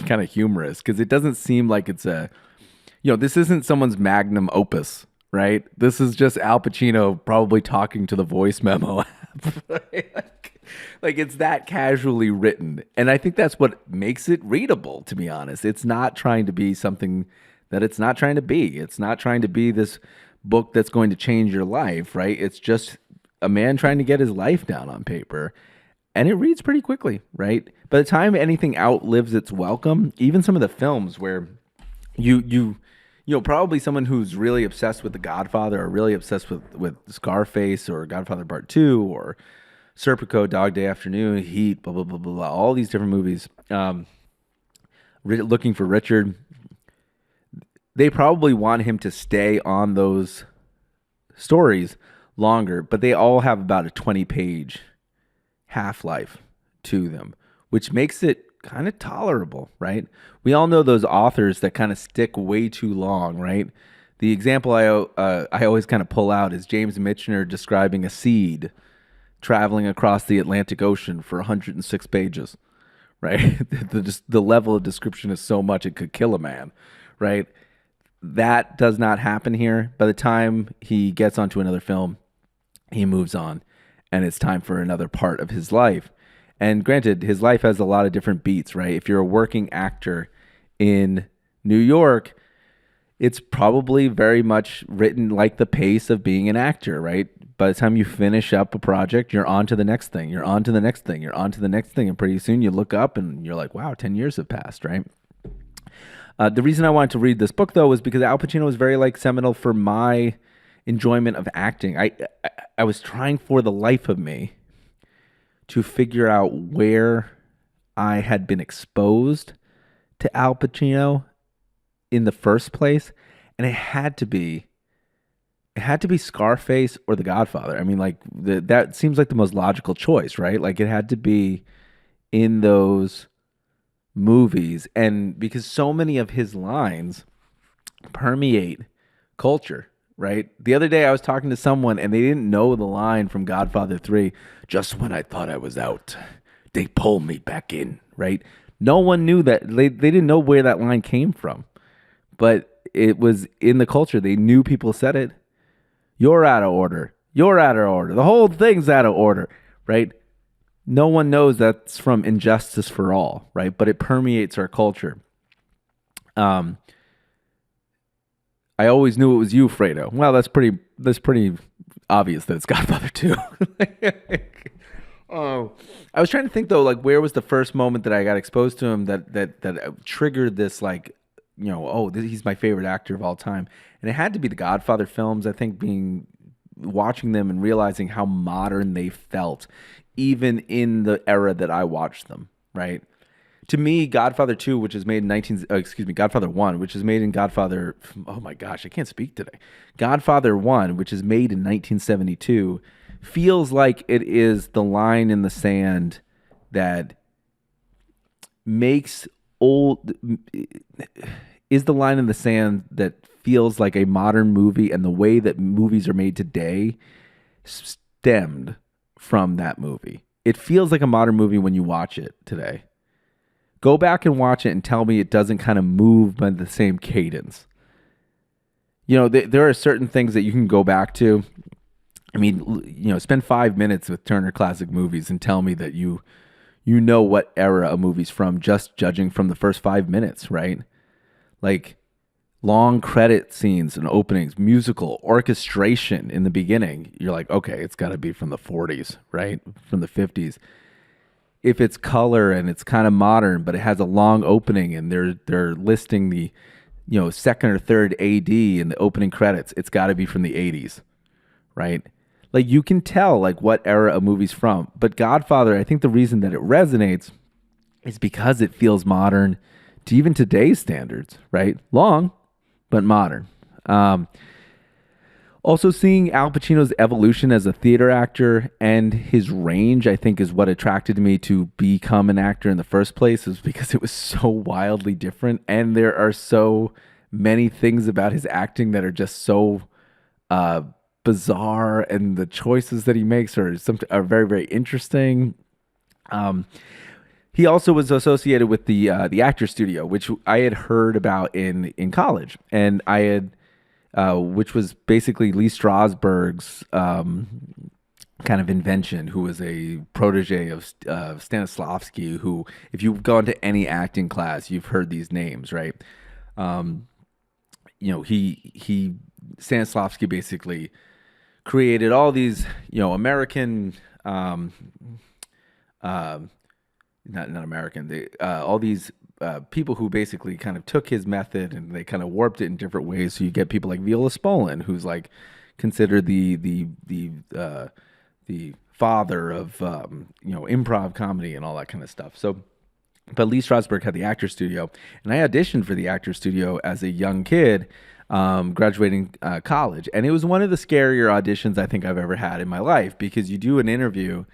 kind of humorous because it doesn't seem like it's this isn't someone's magnum opus, right? This is just Al Pacino probably talking to the voice memo app. Like it's that casually written. And I think that's what makes it readable, to be honest. It's not trying to be something that it's not trying to be. It's not trying to be this book that's going to change your life, right? It's just a man trying to get his life down on paper. And it reads pretty quickly, right? By the time anything outlives its welcome, even some of the films where you probably someone who's really obsessed with The Godfather or really obsessed with Scarface or Godfather Part 2 or Serpico, Dog Day Afternoon, Heat, blah, blah, blah, blah, blah, all these different movies, Looking for Richard, they probably want him to stay on those stories longer, but they all have about a 20-page half-life to them, which makes it kind of tolerable, right? We all know those authors that kind of stick way too long, right? The example I always kind of pull out is James Michener describing a seed traveling across the Atlantic Ocean for 106 pages, right? The level of description is so much it could kill a man, right? That does not happen here. By the time he gets onto another film, he moves on, and it's time for another part of his life. And granted, his life has a lot of different beats, right? If you're a working actor in New York, it's probably very much written like the pace of being an actor, right? By the time you finish up a project, you're on to the next thing. You're on to the next thing. You're on to the next thing. And pretty soon you look up and you're like, wow, 10 years have passed, right? The reason I wanted to read this book, though, was because Al Pacino was very seminal for my enjoyment of acting. I was trying for the life of me to figure out where I had been exposed to Al Pacino in the first place, and it had to be it had to be Scarface or The Godfather. I mean, like that seems like the most logical choice, right? Like it had to be in those movies, and because so many of his lines permeate culture, right? The other day I was talking to someone and they didn't know the line from Godfather 3, just when I thought I was out, they pulled me back in, right? No one knew that. They didn't know where that line came from, but it was in the culture. They knew people said it. You're out of order. You're out of order. The whole thing's out of order, right? No one knows that's from Injustice for All, right? But it permeates our culture. I always knew it was you, Fredo. Well, that's pretty obvious that it's Godfather 2. Oh, I was trying to think though, like where was the first moment that I got exposed to him that triggered this, like, he's my favorite actor of all time, and it had to be the Godfather films. I think watching them and realizing how modern they felt, even in the era that I watched them. Right. To me, Godfather 2, which is made in Godfather 1, which is made in Godfather, oh my gosh, I can't speak today. Godfather 1, which is made in 1972, feels like it is the line in the sand that is the line in the sand that feels like a modern movie, and the way that movies are made today stemmed from that movie. It feels like a modern movie when you watch it today. Go back and watch it and tell me it doesn't kind of move by the same cadence. There are certain things that you can go back to. I mean, spend 5 minutes with Turner Classic Movies and tell me that you know what era a movie's from just judging from the first 5 minutes, right? Like long credit scenes and openings, musical orchestration in the beginning. You're like, okay, it's got to be from the 40s, right? From the 50s. If it's color and it's kind of modern, but it has a long opening and they're listing the, second or third AD in the opening credits, it's got to be from the 80s, right? Like you can tell like what era a movie's from. But Godfather, I think the reason that it resonates is because it feels modern to even today's standards, right? Long, but modern. Also, seeing Al Pacino's evolution as a theater actor and his range, I think, is what attracted me to become an actor in the first place, is because it was so wildly different. And there are so many things about his acting that are just so bizarre, and the choices that he makes are very, very interesting. He also was associated with the Actor Studio, which I had heard about in college, and I had... which was basically Lee Strasberg's kind of invention, who was a protege of Stanislavski, who, if you've gone to any acting class, you've heard these names, right? Stanislavski basically created all these, American, not American, all these people who basically kind of took his method and they kind of warped it in different ways. So you get people like Viola Spolin, who's like considered the father of improv comedy and all that kind of stuff. So, but Lee Strasberg had the Actor Studio, and I auditioned for the Actor Studio as a young kid, graduating college, and it was one of the scarier auditions I think I've ever had in my life, because you do an interview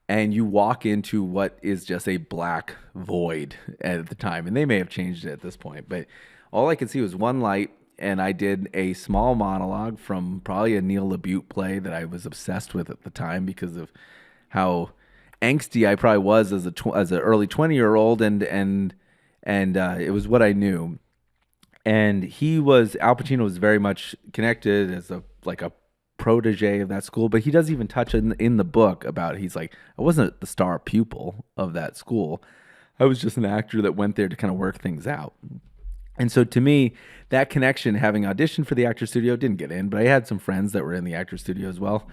and you walk into what is just a black void at the time. And they may have changed it at this point, but all I could see was one light. And I did a small monologue from probably a Neil LaBute play that I was obsessed with at the time because of how angsty I probably was as an early 20-year-old. And it was what I knew. And Al Pacino was very much connected as a protege of that school, but he doesn't even touch in the book about, he's like, I wasn't the star pupil of that school. I was just an actor that went there to kind of work things out. And so to me, that connection, having auditioned for the Actor Studio, didn't get in, but I had some friends that were in the Actor Studio as well.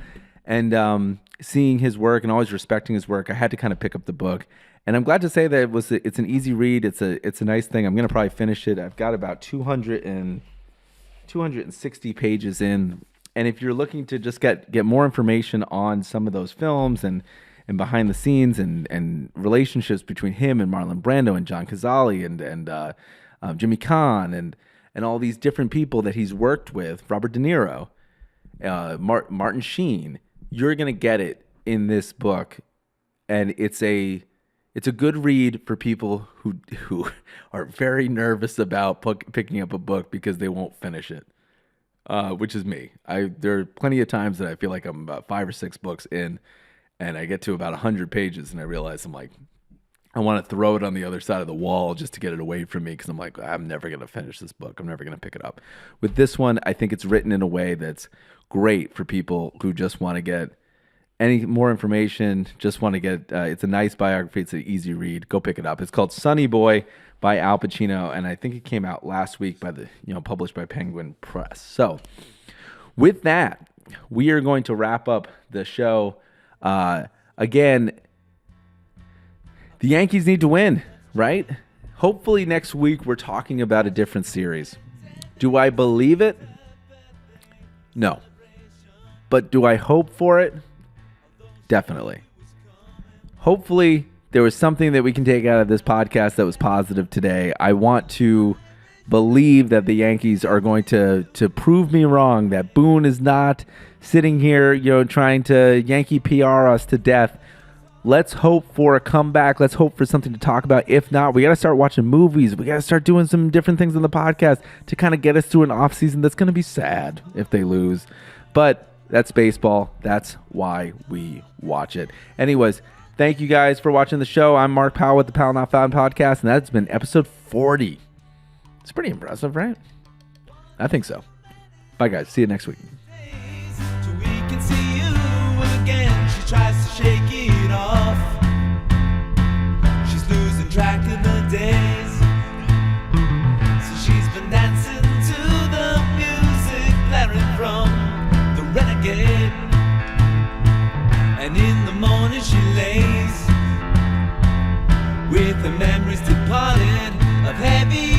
And seeing his work and always respecting his work, I had to kind of pick up the book. And I'm glad to say that it's an easy read. It's a nice thing. I'm going to probably finish it. I've got about 260 pages in. And if you're looking to just get more information on some of those films and behind the scenes and relationships between him and Marlon Brando and John Cazale and Jimmy Caan and all these different people that he's worked with, Robert De Niro, Martin Sheen. You're going to get it in this book, and it's a good read for people who are very nervous about picking up a book because they won't finish it, which is me. There are plenty of times that I feel like I'm about 5 or 6 books in, and I get to about 100 pages, and I realize I'm like, I want to throw it on the other side of the wall just to get it away from me because I'm like, I'm never going to finish this book. I'm never going to pick it up. With this one, I think it's written in a way that's great for people who just want to get any more information, just want to get, it's a nice biography. It's an easy read. Go pick it up. It's called Sonny Boy by Al Pacino, and I think it came out last week published by Penguin Press. So with that, we are going to wrap up the show. Again, the Yankees need to win, right? Hopefully next week we're talking about a different series. Do I believe it? No. But do I hope for it? Definitely. Hopefully there was something that we can take out of this podcast that was positive today. I want to believe that the Yankees are going to prove me wrong, that Boone is not sitting here, trying to Yankee PR us to death. Let's hope for a comeback. Let's hope for something to talk about. If not, we got to start watching movies. We got to start doing some different things on the podcast to kind of get us through an offseason that's going to be sad if they lose. But that's baseball. That's why we watch it. Anyways, thank you guys for watching the show. I'm Mark Powell with the Powell Not Found podcast, and that's been episode 40. It's pretty impressive, right? I think so. Bye, guys. See you next week. Till we can see you again. She tries to shake it off. She's losing track of the days. So she's been dancing to the music blaring from the Renegade. And in the morning she lays with the memories departed of heavy